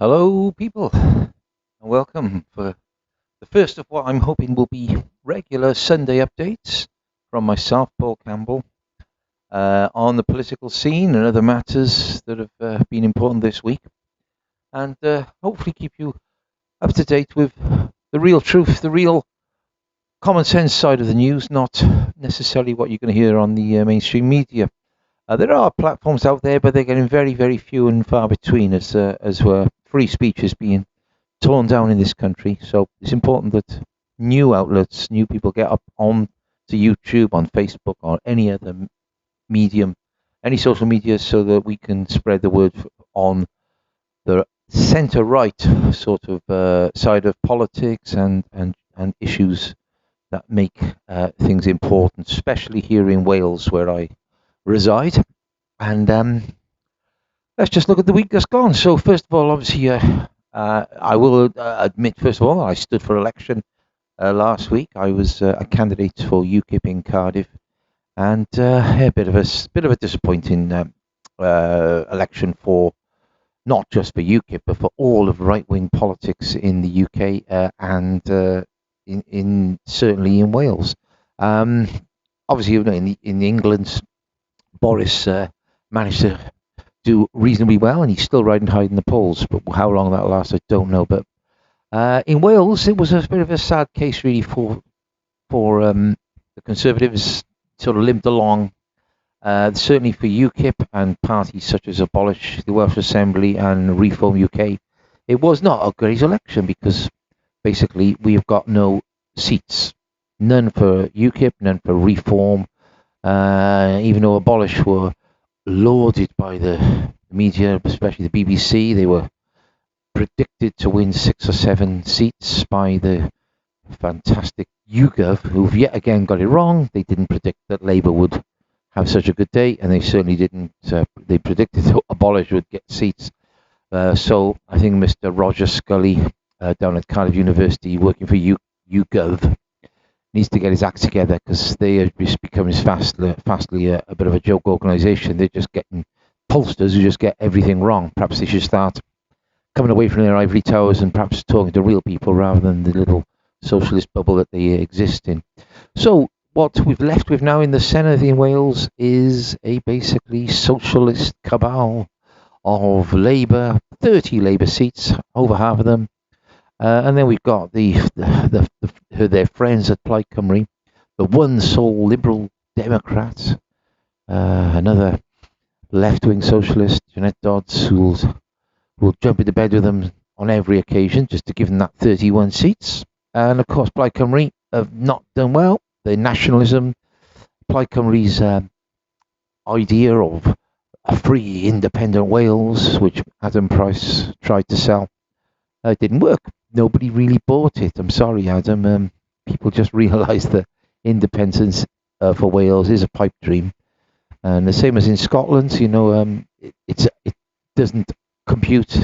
Hello, people, and welcome for the first of what I'm hoping will be regular Sunday updates from myself, Paul Campbell, on the political scene and other matters that have been important this week, and hopefully keep you up to date with the real truth, the real common sense side of the news, not necessarily what you're going to hear on the mainstream media. There are platforms out there, but they're getting very, very few and far between as free speech is being torn down in this country. So it's important that new outlets, new people get up on to YouTube, on Facebook, or any other medium, any social media, so that we can spread the word on the centre right sort of side of politics and issues that make things important, especially here in Wales where I reside. And let's just look at the week that's gone. So first of all, obviously, I will admit, first of all, I stood for election last week. I was a candidate for UKIP in Cardiff, and a bit of a disappointing election for not just for UKIP, but for all of right-wing politics in the UK and in certainly in Wales. Obviously, in England, Boris managed to do reasonably well, and he's still riding high in the polls. But how long that'll last, I don't know. But in Wales, it was a bit of a sad case, really, for the Conservatives. Sort of limped along. Certainly for UKIP and parties such as Abolish the Welsh Assembly and Reform UK, it was not a great election because basically we've got no seats, none for UKIP, none for Reform. Even though Abolish were lauded by the media, especially the BBC, they were predicted to win 6 or 7 seats by the fantastic YouGov, who've yet again got it wrong. They didn't predict that Labour would have such a good day, and they certainly didn't. They predicted that Abolish would get seats. So I think Mr. Roger Scully down at Cardiff University, working for YouGov, needs to get his act together because they are just becoming fastly a bit of a joke organisation. They're just getting pollsters who just get everything wrong. Perhaps they should start coming away from their ivory towers and perhaps talking to real people rather than the little socialist bubble that they exist in. So what we've left with now in the Senedd in Wales is a basically socialist cabal of Labour, 30 Labour seats, over half of them. And then we've got their friends at Plaid Cymru, the one sole Liberal Democrat, another left-wing socialist, Jeanette Dodds, who will jump into bed with them on every occasion just to give them that 31 seats. And of course, Plaid Cymru have not done well. The nationalism, Plaid Cymru's idea of a free, independent Wales, which Adam Price tried to sell, didn't work. Nobody really bought it. I'm sorry, Adam. People just realised that independence for Wales is a pipe dream, and the same as in Scotland. It doesn't compute.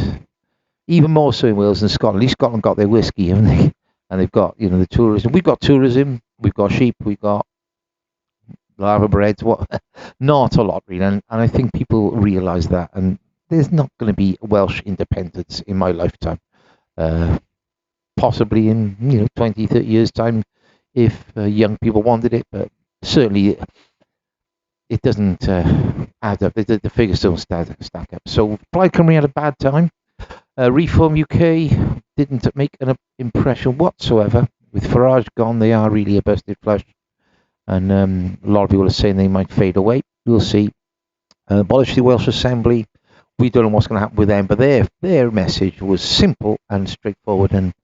Even more so in Wales than Scotland. At least Scotland got their whiskey, haven't they? And they've got the tourism. We've got tourism. We've got sheep. We've got lava breads. Not a lot really, and I think people realise that. And there's not going to be Welsh independence in my lifetime. Possibly in 20, 30 years' time, if young people wanted it, but certainly it doesn't add up. The figures don't stack up. So Plaid Cymru had a bad time. Reform UK didn't make an impression whatsoever. With Farage gone, they are really a busted flush, and a lot of people are saying they might fade away. We'll see. Abolish the Welsh Assembly. We don't know what's going to happen with them, but their message was simple and straightforward, and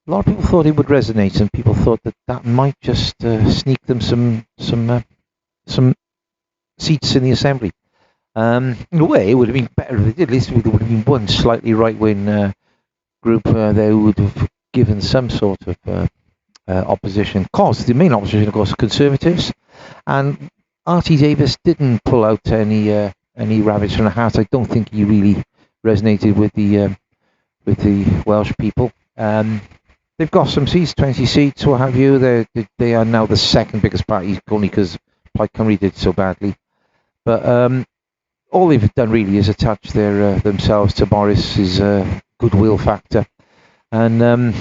a lot of people thought it would resonate, and people thought that might just sneak them some seats in the assembly. In a way, it would have been better if they did. At least there would have been one slightly right-wing group there who would have given some sort of opposition. Of course, the main opposition, of course, are Conservatives, and R.T. Davies didn't pull out any rabbits from the hat. I don't think he really resonated with the Welsh people. They've got some seats, 20 seats, what have you. They are now the second biggest party, only because Plaid Cymru did so badly. But all they've done really is attach themselves to Boris's goodwill factor. And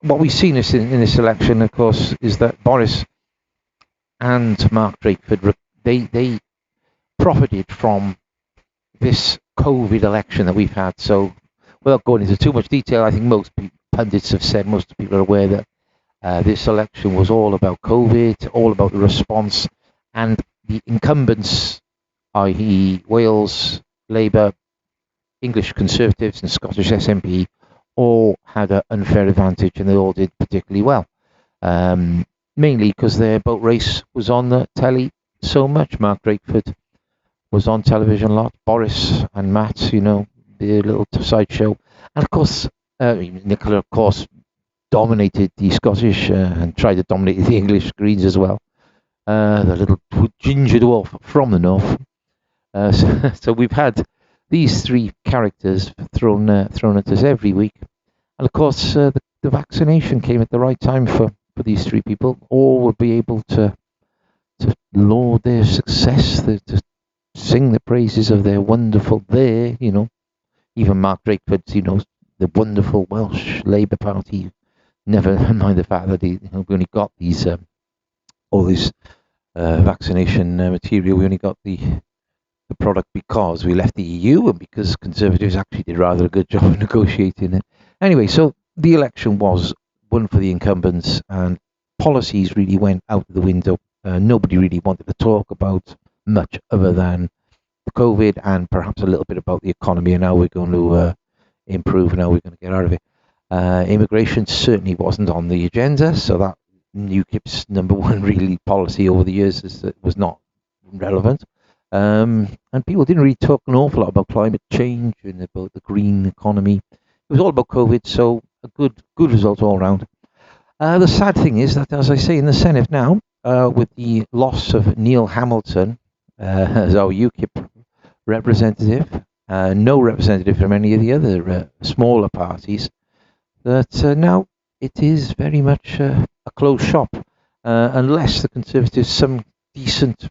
what we've seen in this election, of course, is that Boris and Mark Drakeford, they profited from this COVID election that we've had. So, without going into too much detail, I think most pundits have said, most people are aware that this election was all about COVID, all about the response, and the incumbents, i.e. Wales, Labour, English Conservatives and Scottish SNP, all had an unfair advantage, and they all did particularly well. Mainly because their boat race was on the telly so much. Mark Drakeford was on television a lot. Boris and Matt, the little sideshow. And of course, Nicola, of course, dominated the Scottish and tried to dominate the English Greens as well. The little ginger dwarf from the north. So we've had these three characters thrown at us every week. And of course, the vaccination came at the right time for these three people. All will be able to laud their success, to sing the praises of their wonderful, even Mark Drakeford, the wonderful Welsh Labour Party, never mind the fact that we only got these all this vaccination material. We only got the product because we left the EU and because Conservatives actually did rather a good job of negotiating it. Anyway, so the election was one for the incumbents, and policies really went out the window. Nobody really wanted to talk about much other than the COVID and perhaps a little bit about the economy and how we're going to improve and how we're going to get out of it. Immigration certainly wasn't on the agenda, so that UKIP's number one really policy over the years was not relevant. And people didn't really talk an awful lot about climate change and about the green economy. It was all about COVID, so a good result all around. The sad thing is that, as I say, in the Senate now, with the loss of Neil Hamilton as our UKIP representative, no representative from any of the other smaller parties, that now it is very much a closed shop, unless the Conservatives, some decent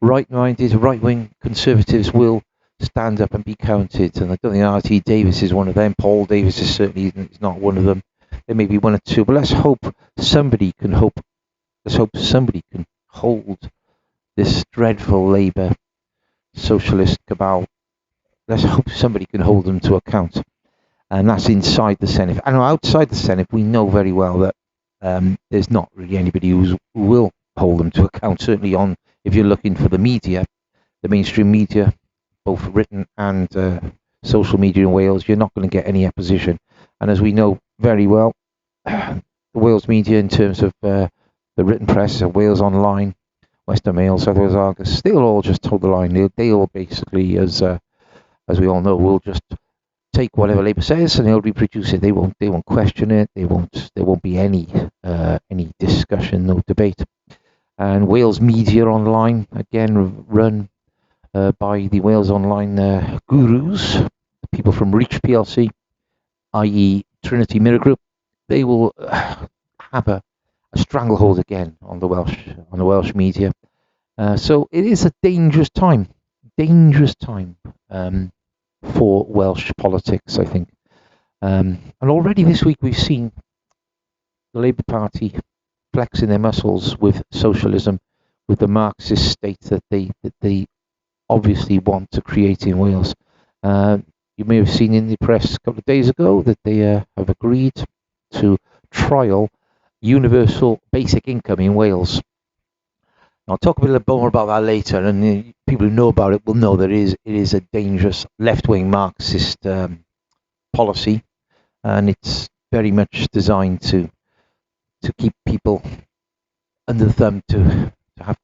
right-minded, right-wing Conservatives will stand up and be counted. And I don't think R.T. Davis is one of them. Paul Davis is certainly not one of them. There may be one or two, but let's hope somebody can hold this dreadful Labour socialist cabal. Let's hope somebody can hold them to account. And that's inside the Senate. And outside the Senate, we know very well that there's not really anybody who will hold them to account. Certainly if you're looking for the media, the mainstream media, both written and social media in Wales, you're not going to get any opposition. And as we know very well, the Wales media, in terms of the written press, Wales Online, Western Mail, South Wales Argus, they'll all just hold the line. They all basically, as we all know, will just take whatever Labour says and they'll reproduce it. They won't question it. There won't be any discussion, no debate. And Wales Media Online, again run by the Wales Online gurus, people from Reach PLC, i.e. Trinity Mirror Group. They will have a stranglehold again on the Welsh media. So it is a dangerous time for Welsh politics, I think. And already this week we've seen the Labour Party flexing their muscles with socialism, with the Marxist state that they obviously want to create in Wales. You may have seen in the press a couple of days ago that they have agreed to trial universal basic income in Wales. I'll talk a bit more about that later, and people who know about it will know that it is a dangerous left-wing Marxist policy, and it's very much designed to keep people under the thumb, to have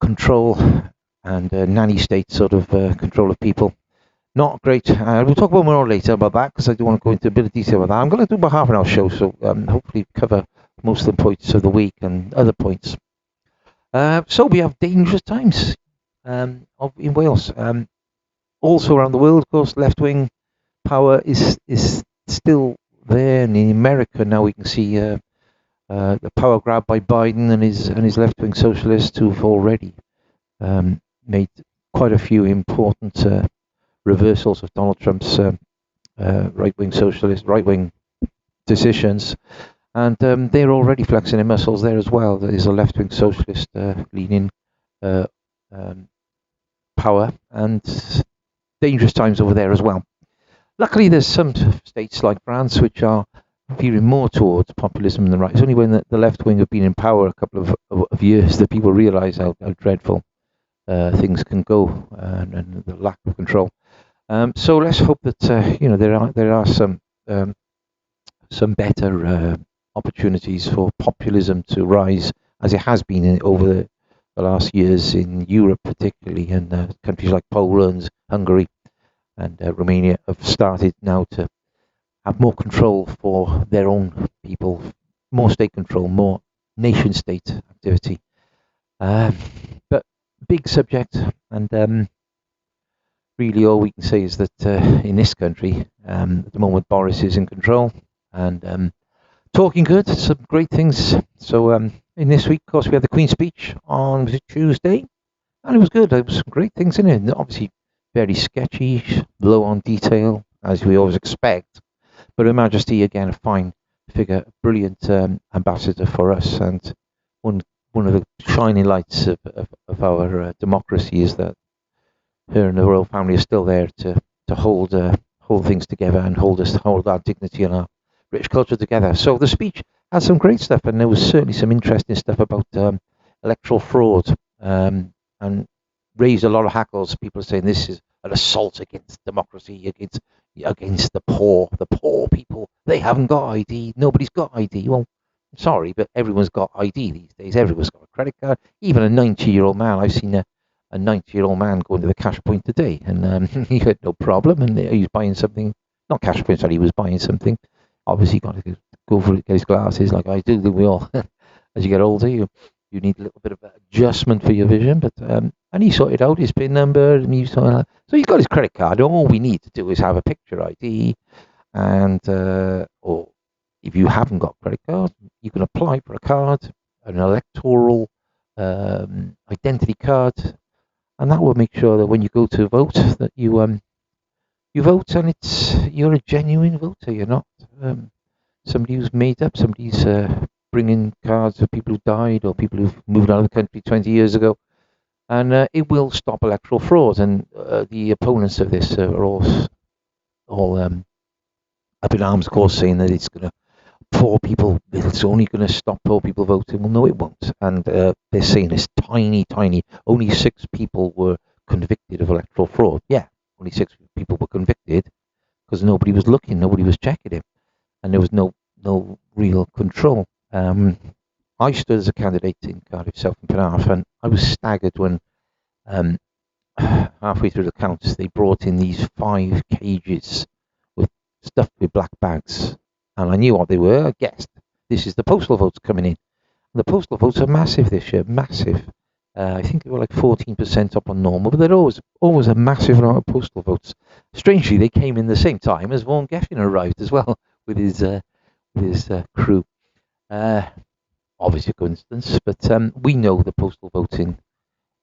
control and nanny state sort of control of people. Not great. We'll talk about more later about that, because I do want to go into a bit of detail about that. I'm going to do about half an hour show, so hopefully cover most of the points of the week and other points. So we have dangerous times in Wales. Also around the world, of course, left-wing power is still there. And in America now we can see the power grab by Biden and his left-wing socialists, who've already made quite a few important reversals of Donald Trump's right-wing socialist, right-wing decisions. And they're already flexing their muscles there as well. There is a left-wing socialist leaning power, and dangerous times over there as well. Luckily, there's some states like France which are veering more towards populism than the right. It's only when the left wing have been in power a couple of years that people realise how dreadful things can go, and the lack of control. So let's hope that there are some better opportunities for populism to rise, as it has been over the last years in Europe, particularly, and countries like Poland, Hungary, and Romania have started now to have more control for their own people, more state control, more nation-state activity. But big subject, and really all we can say is that in this country, at the moment, Boris is in control, and talking good, some great things. So in this week, of course, we had the Queen's speech on Tuesday, and it was good. There was some great things in it, and obviously very sketchy, low on detail, as we always expect. But Her Majesty, again, a fine figure, brilliant ambassador for us, and one of the shining lights of our democracy is that her and the royal family are still there to hold things together and hold our dignity and our British culture together. So the speech had some great stuff, and there was certainly some interesting stuff about electoral fraud, and raised a lot of hackles. People are saying this is an assault against democracy, against the poor people. They haven't got ID. Nobody's got ID. Well, I'm sorry, but everyone's got ID these days. Everyone's got a credit card. Even a 90-year-old man. I've seen a 90-year-old man go into the cash point today, and he had no problem, and he was buying something. Not cash point, sorry, he was buying something. Obviously, got to go for it, get his glasses, like I do. We all, as you get older, you need a little bit of adjustment for your vision, but and he sorted out his PIN number, and so he's got his credit card. All we need to do is have a picture ID, and or if you haven't got a credit card, you can apply for a card, an electoral identity card, and that will make sure that when you go to vote, that you vote, and you're a genuine voter. You're not somebody who's made up. Somebody's bringing cards of people who died or people who've moved out of the country 20 years ago. And it will stop electoral fraud. And the opponents of this are all up in arms, of course, saying that it's only going to stop poor people voting. Well, no, it won't. And they're saying it's tiny, only 6 people were convicted of electoral fraud. Yeah, only 6 people were convicted because nobody was looking, nobody was checking it, and there was no real control. I stood as a candidate in Cardiff South and Penarth, and I was staggered when halfway through the counts they brought in these 5 cages stuffed with black bags, and I knew what they were. I guessed this is the postal votes coming in. The postal votes are massive this year, massive. I think they were like 14% up on normal, but there always a massive amount of postal votes. Strangely, they came in the same time as Vaughan Gething arrived as well with his crew. Obviously a coincidence, but we know the postal voting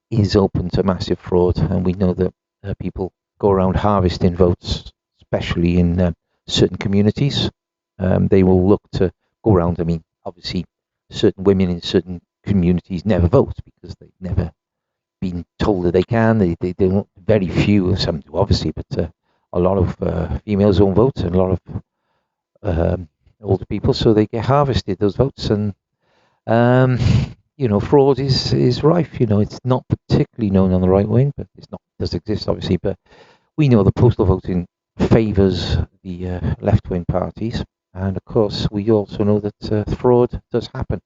is open to massive fraud, and we know that people go around harvesting votes, especially in certain communities. They will look to go around. I mean, obviously, certain women in certain communities never vote because they've never been told that they can. They don't. Very few, some do obviously, but a lot of females don't vote, and a lot of older people, so they get harvested those votes, and fraud is rife. It's not particularly known on the right wing, but it does exist obviously. But we know the postal voting favours the left wing parties, and of course we also know that fraud does happen.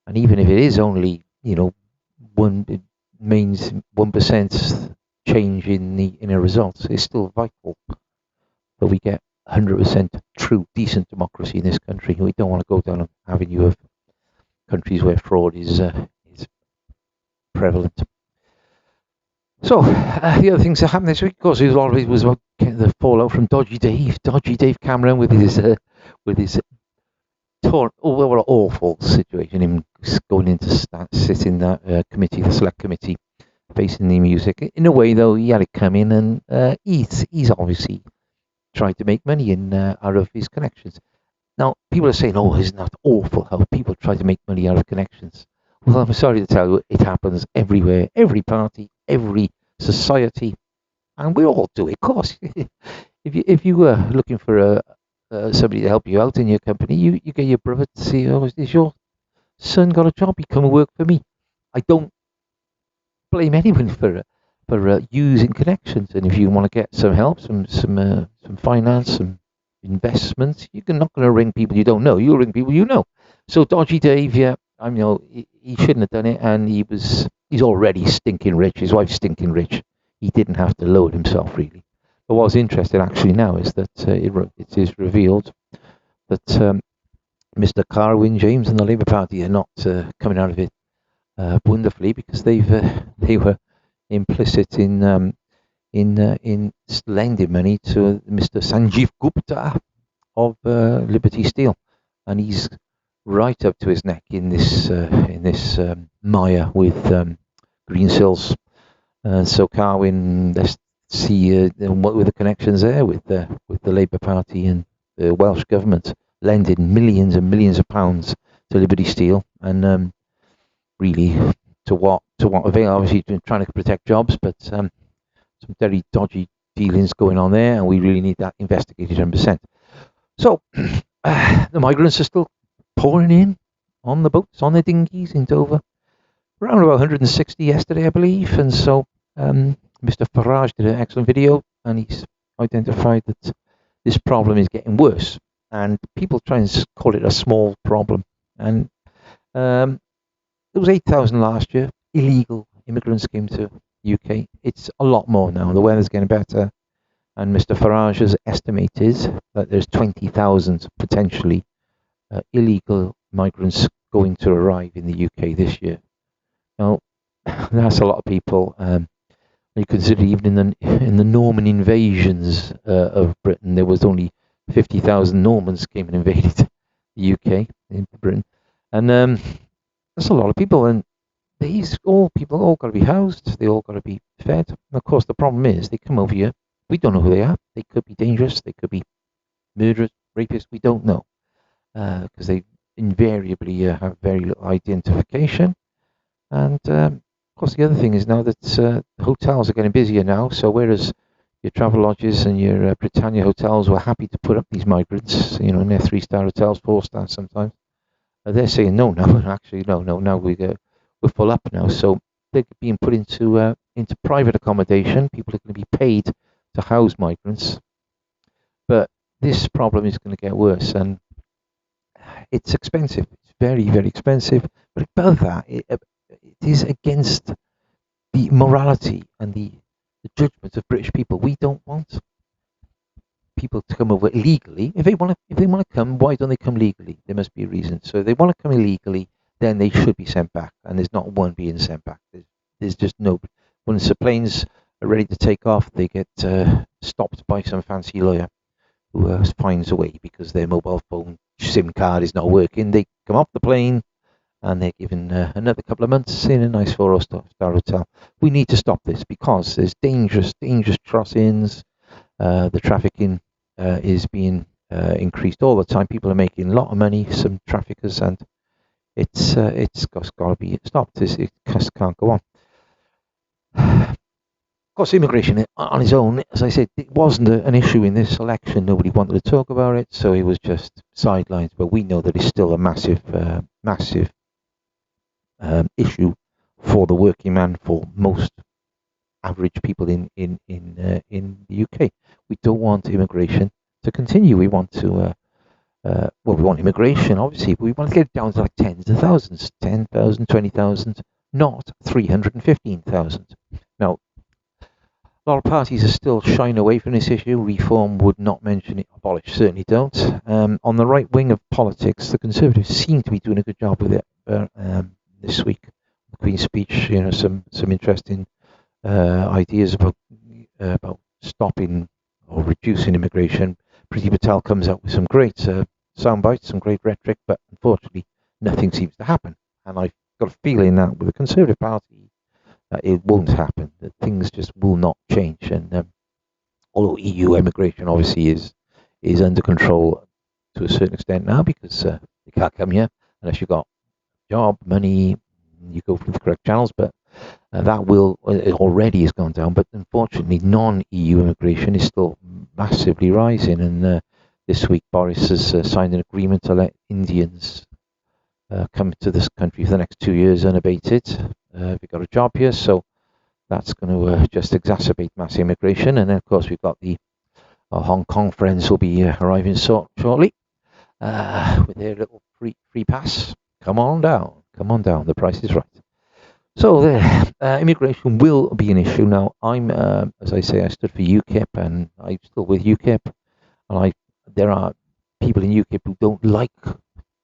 And even if it is only, it means 1% change in the results, it's still vital. But we get 100% true, decent democracy in this country. We don't want to go down an avenue of countries where fraud is prevalent. So the other things that happened this week, of course, a lot of it was about the fallout from Dodgy Dave Cameron with his awful situation, him going in to sit in that committee, the select committee facing the music. In a way, though, he had it coming, and he's obviously tried to make money out of his connections. Now, people are saying, "Oh, isn't that awful how people try to make money out of connections?" Well, I'm sorry to tell you, it happens everywhere, every party, every society, and we all do it. Of course, if you were looking for somebody to help you out in your company, you get your brother to see, "Oh, is your son got a job? He come and work for me." I don't blame anyone for using connections, and if you want to get some help, some finance, some investments, you're not going to ring people you don't know. You'll ring people you know. So Dodgy Dave, yeah, I know he shouldn't have done it, and he's already stinking rich. His wife's stinking rich. He didn't have to load himself really. But what's interesting actually now is that it is revealed that Mr. Carwyn James and the Labour Party are not coming out of it wonderfully, because they were implicit in lending money to Mr. Sanjeev Gupta of Liberty Steel, and he's right up to his neck in this mire with Greensills. So Carwyn, let's see what were the connections there with the Labour Party and the Welsh government, lending millions and millions of pounds to Liberty Steel, and really to what avail? Obviously trying to protect jobs, but some very dodgy dealings going on there, and we really need that investigated 100%. So the migrants are still pouring in on the boats, on the dinghies in Dover. Around about 160 yesterday, I believe, and so Mr. Farage did an excellent video, and he's identified that this problem is getting worse, and people try and call it a small problem, and there was 8,000 last year. Illegal immigrants came to UK. It's a lot more now. The weather's getting better, and Mr. Farage has estimated that there's 20,000 potentially illegal migrants going to arrive in the UK this year. Now, that's a lot of people. You consider even in the Norman invasions of Britain, there was only 50,000 Normans came and invaded the UK in Britain, and that's a lot of people. And these people all got to be housed. They all got to be fed. And of course, the problem is they come over here. We don't know who they are. They could be dangerous. They could be murderers, rapists. We don't know, because they invariably have very little identification. And of course, the other thing is now that the hotels are getting busier now. So whereas your travel lodges and your Britannia hotels were happy to put up these migrants, in their 3-star hotels, 4-star sometimes, they're saying no. Actually, no. Now we're full up now. So they're being put into private accommodation. People are going to be paid to house migrants. But this problem is going to get worse, and it's expensive. It's very, very expensive. But above that, it is against the morality and the judgment of British people. We don't want people to come over illegally. If they want to come, why don't they come legally? There must be a reason. So if they want to come illegally, then they should be sent back. And there's not one being sent back. There's just no. Once the planes are ready to take off, they get stopped by some fancy lawyer who finds a way because their mobile phone SIM card is not working. They come off the plane and they're given another couple of months in a nice 4-star hotel. We need to stop this because there's dangerous crossings. The trafficking is being increased all the time. People are making a lot of money, some traffickers, and it's got to be stopped. It just can't go on. Of course, immigration on its own, as I said, it wasn't an issue in this election. Nobody wanted to talk about it, so it was just sidelines. But we know that it's still a massive issue for the working man, for most average people in the UK. We don't want immigration to continue. We want to, we want immigration, obviously, but we want to get it down to like tens of thousands, 10,000, 20,000, not 315,000. Now, a lot of parties are still shying away from this issue. Reform would not mention it. Abolish certainly don't. On the right wing of politics, the Conservatives seem to be doing a good job with it this week. The Queen's speech, some interesting ideas about stopping or reducing immigration. Priti Patel comes out with some great sound bites, some great rhetoric, but unfortunately nothing seems to happen. And I've got a feeling that with the Conservative Party, it won't happen. That things just will not change. And although EU immigration obviously is under control to a certain extent now, because you can't come here unless you've got job, money, you go through the correct channels. But that will it already has gone down. But unfortunately, non-EU immigration is still massively rising. And this week, Boris has signed an agreement to let Indians come to this country for the next 2 years unabated. We've got a job here, so that's going to just exacerbate mass immigration. And then, of course, we've got our Hong Kong friends will be arriving shortly with their little free pass. Come on down, the price is right. So immigration will be an issue. Now, I'm, as I say, I stood for UKIP, and I'm still with UKIP. And there are people in UKIP who don't like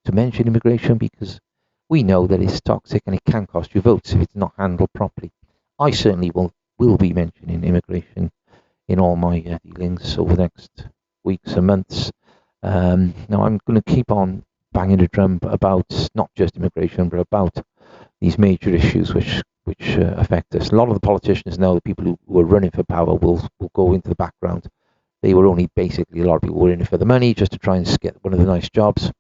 to mention immigration because we know that it's toxic and it can cost you votes if it's not handled properly. I certainly will be mentioning immigration in all my dealings over the next weeks and months. Now, I'm going to keep on banging the drum about not just immigration, but about these major issues which affect us. A lot of the politicians know the people who are running for power will go into the background. They were only basically, a lot of people were in it for the money, just to try and get one of the nice jobs.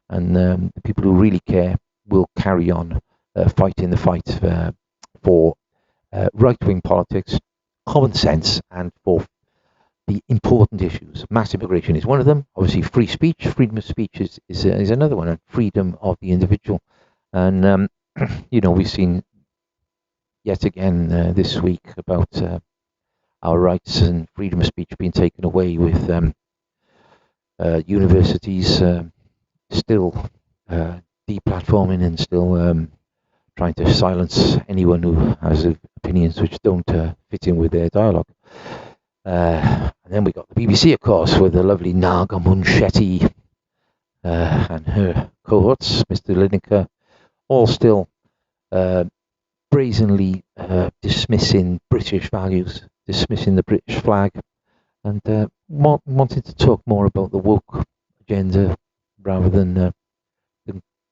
And the people who really care will carry on fighting the fight for right-wing politics, common sense, and for the important issues. Mass immigration is one of them. Obviously, free speech, freedom of speech is another one, and freedom of the individual. And we've seen yet again this week about our rights and freedom of speech being taken away, with universities still deplatforming and still trying to silence anyone who has opinions which don't fit in with their dialogue. And then we got the BBC, of course, with the lovely Naga Munshetty and her cohorts, Mr. Lineker, all still brazenly dismissing British values, dismissing the British flag, and wanted to talk more about the woke agenda rather than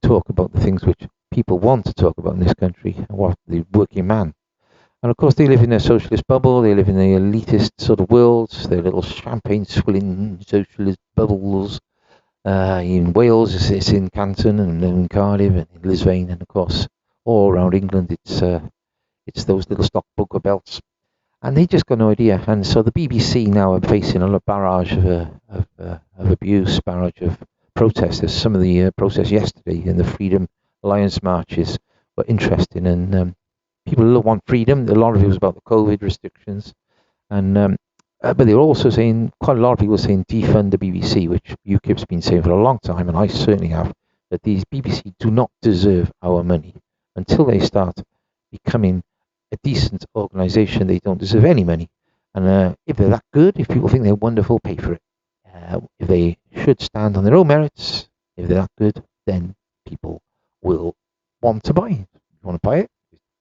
talk about the things which people want to talk about in this country, what the working man. And of course, they live in their socialist bubble, they live in the elitist sort of worlds, their little champagne swilling socialist bubbles. In Wales, it's in Canton, and in Cardiff, and in Lisbon, and of course, all around England, it's those little stockbroker belts. And they just got no idea. And so the BBC now are facing a barrage of abuse, barrage of protesters. Some of the protests yesterday in the Freedom Alliance marches were interesting, and people want freedom. A lot of it was about the COVID restrictions, and but they were also saying, quite a lot of people saying, defund the BBC, which UKIP's been saying for a long time, and I certainly have, that these BBC do not deserve our money. Until they start becoming a decent organisation, they don't deserve any money. And if they're that good, if people think they're wonderful, pay for it. If they should stand on their own merits, if they're that good, then people will want to buy it. If you want to buy it,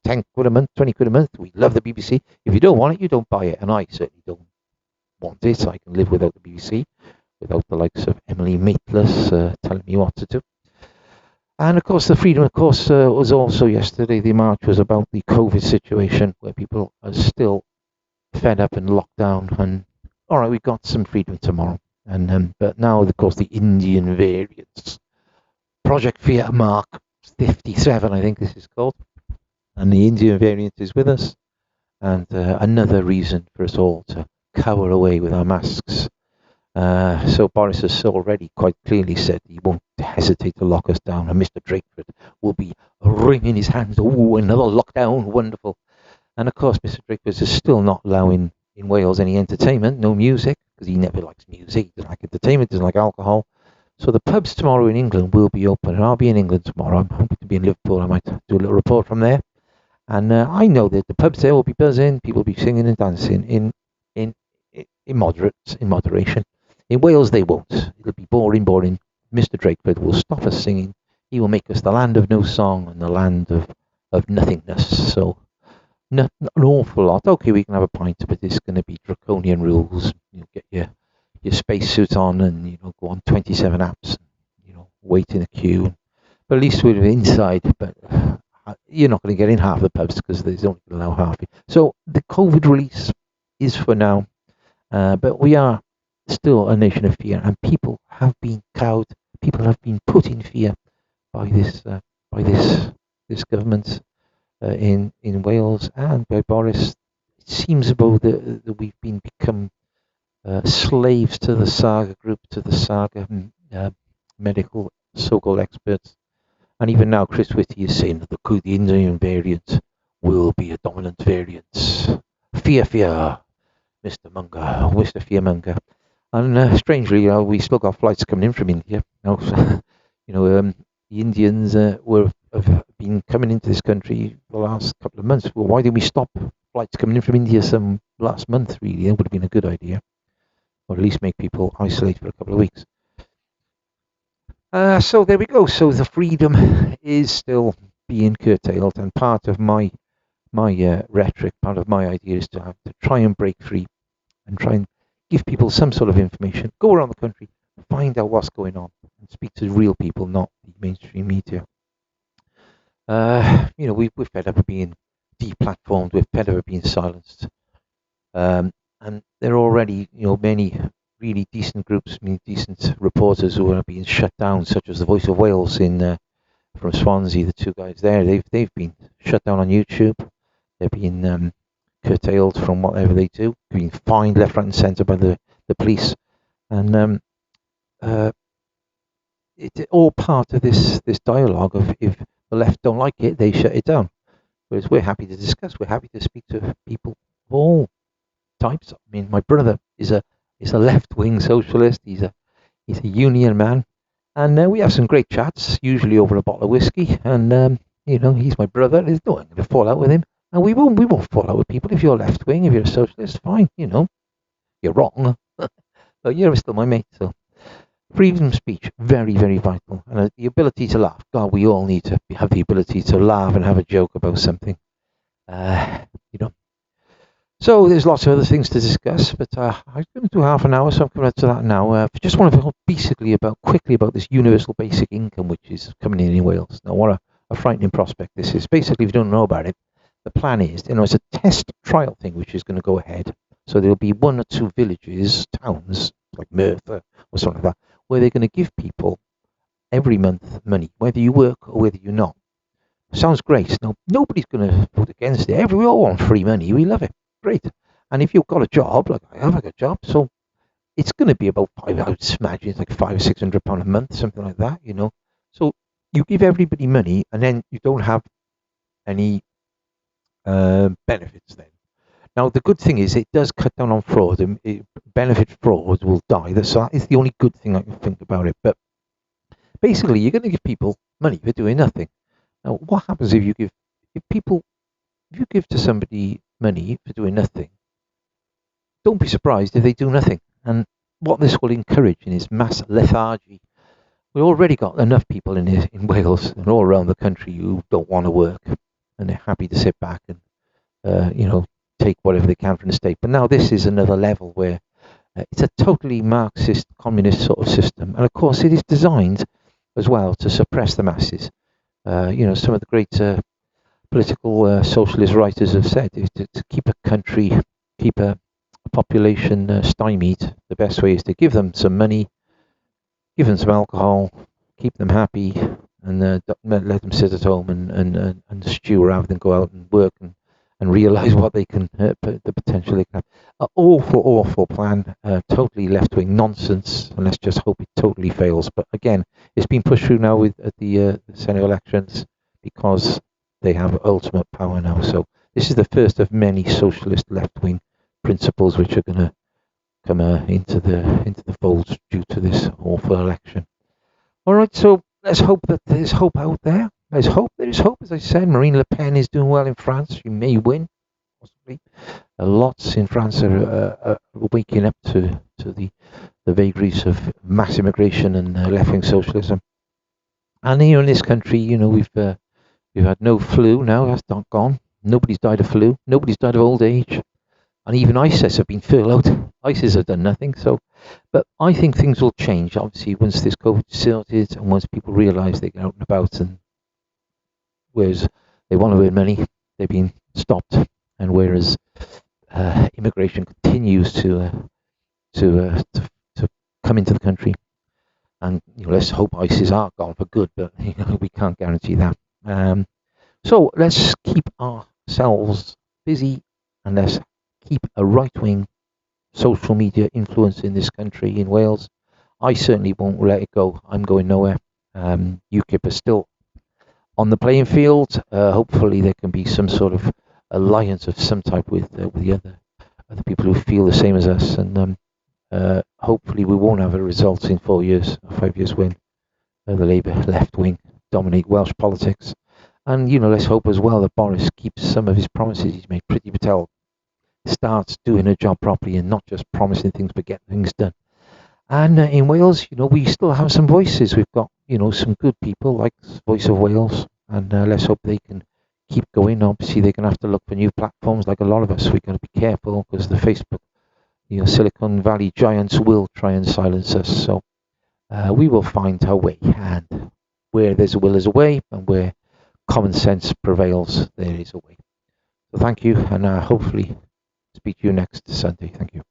10 quid a month, 20 quid a month, we love the BBC. If you don't want it, you don't buy it. And I certainly don't want it. I can live without the BBC, without the likes of Emily Maitlis telling me what to do. And of course, the freedom, of course, was also yesterday. The march was about the COVID situation, where people are still fed up and locked down. And all right, we've got some freedom tomorrow. And but now, of course, the Indian variants, Project Fear Mark 57, I think this is called, and the Indian variant is with us. And another reason for us all to cower away with our masks. So Boris has already quite clearly said he won't hesitate to lock us down, and Mr. Drakeford will be wringing his hands. Oh, another lockdown, wonderful. And of course, Mr. Drakeford is still not allowing in Wales any entertainment, no music, because he never likes music, he doesn't like entertainment, doesn't like alcohol. So the pubs tomorrow in England will be open, and I'll be in England tomorrow. I'm hoping to be in Liverpool. I might do a little report from there. And I know that the pubs there will be buzzing, people will be singing and dancing in moderation. In Wales, they won't. It'll be boring. Mr. Drakeford will stop us singing. He will make us the land of no song and the land of nothingness. So, not an awful lot. Okay, we can have a pint, but it's going to be draconian rules. You'll get your spacesuit on, and go on 27 apps. Wait in a queue. But at least we're inside. But you're not going to get in half the pubs because there's only going to allow half. So the COVID release is for now, but we are still a nation of fear, and people have been cowed. People have been put in fear by this government in Wales and by Boris. It seems as though that we've become slaves to the Saga group, to the Saga medical so-called experts. And even now, Chris Whitty is saying that the Indian variant will be a dominant variant. Fear, Mr. Munger, Mr. Fearmonger. And strangely, we still got flights coming in from India. The Indians have been coming into this country for the last couple of months. Well, why didn't we stop flights coming in from India some last month, really? It would have been a good idea. Or at least make people isolate for a couple of weeks. So there we go. So the freedom is still being curtailed, and part of my rhetoric, part of my idea is to try and break free and try and give people some sort of information. Go around the country, find out what's going on, and speak to real people, not the mainstream media. We're fed up of being deplatformed. We're fed up of being silenced, and there are already, many really decent groups, decent reporters who are being shut down, such as the Voice of Wales from Swansea. The two guys there, they've been shut down on YouTube. They've been curtailed from whatever they do, being fined left, right, and centre by the police, and it's all part of this dialogue of, if the left don't like it, they shut it down. Whereas we're happy to discuss. We're happy to speak to people of all types. I mean, my brother is a left-wing socialist. He's a union man, and we have some great chats, usually over a bottle of whiskey. And he's my brother. There's no one going to fall out with him, and we won't fall out with people. If you're left-wing, if you're a socialist, fine. You're wrong, but you're still my mate. So freedom of speech, very, very vital, and the ability to laugh. God, we all need to have the ability to laugh and have a joke about something. So there's lots of other things to discuss, but I'm going to do half an hour, so I'm coming up to that now. Just want to talk quickly about this universal basic income, which is coming in Wales. Now, what a frightening prospect this is. Basically, if you don't know about it, the plan is, it's a test trial thing which is going to go ahead. So there'll be one or two villages, towns, like Merthyr or something like that, where they're going to give people every month money, whether you work or whether you're not. Sounds great. Now, nobody's going to vote against it. We all want free money. We love it. Great. And if you've got a job, like I have a good job, so it's going to be about I would imagine it's like £500 or £600 a month, something like that, So you give everybody money, and then you don't have any benefits then. Now, the good thing is it does cut down on fraud, and benefit fraud will die. That is the only good thing I can think about it. But basically, you're going to give people money for doing nothing. Now, what happens if you give to somebody money for doing nothing? Don't be surprised if they do nothing. And what this will encourage is mass lethargy. We've already got enough people in Wales and all around the country who don't want to work, and they're happy to sit back and take whatever they can from the state. But now this is another level where it's a totally Marxist, communist sort of system, and of course it is designed as well to suppress the masses. Some of the great political socialist writers have said to keep a country, keep a population stymied, the best way is to give them some money, give them some alcohol, keep them happy, and let them sit at home and stew rather than go out and work and realise what they can, the potential they can have. An awful plan, totally left-wing nonsense, and let's just hope it totally fails. But again, it's been pushed through now at the Senate elections because they have ultimate power now. So this is the first of many socialist left-wing principles which are going to come into the folds due to this awful election. All right, so let's hope that there's hope out there. There is hope. As I said, Marine Le Pen is doing well in France. She may win, possibly. Lots in France are waking up to the vagaries of mass immigration and left-wing socialism. And here in this country, we've had no flu now. That's not gone. Nobody's died of flu. Nobody's died of old age. And even ISIS have been furloughed. ISIS have done nothing. But I think things will change, obviously, once this COVID is sorted and once people realise they get out and about. And whereas they want to earn money, they've been stopped. And whereas immigration continues to come into the country, and let's hope ISIS are gone for good, but we can't guarantee that. So let's keep ourselves busy, and let's keep a right-wing social media influence in this country, in Wales. I certainly won't let it go. I'm going nowhere. UKIP is still on the playing field. Hopefully there can be some sort of alliance of some type with the other people who feel the same as us, and hopefully we won't have a result in 4 years or 5 years when the Labour left wing dominate Welsh politics. And let's hope as well that Boris keeps some of his promises he's made. Priti Patel starts doing her job properly and not just promising things but getting things done. And in Wales, we still have some voices. We've got some good people like Voice of Wales, and let's hope they can keep going. Obviously, they're going to have to look for new platforms like a lot of us. We've got to be careful because the Facebook, Silicon Valley giants will try and silence us. So we will find our way. And where there's a will, there's a way, and where common sense prevails, there is a way. So thank you, and hopefully speak to you next Sunday. Thank you.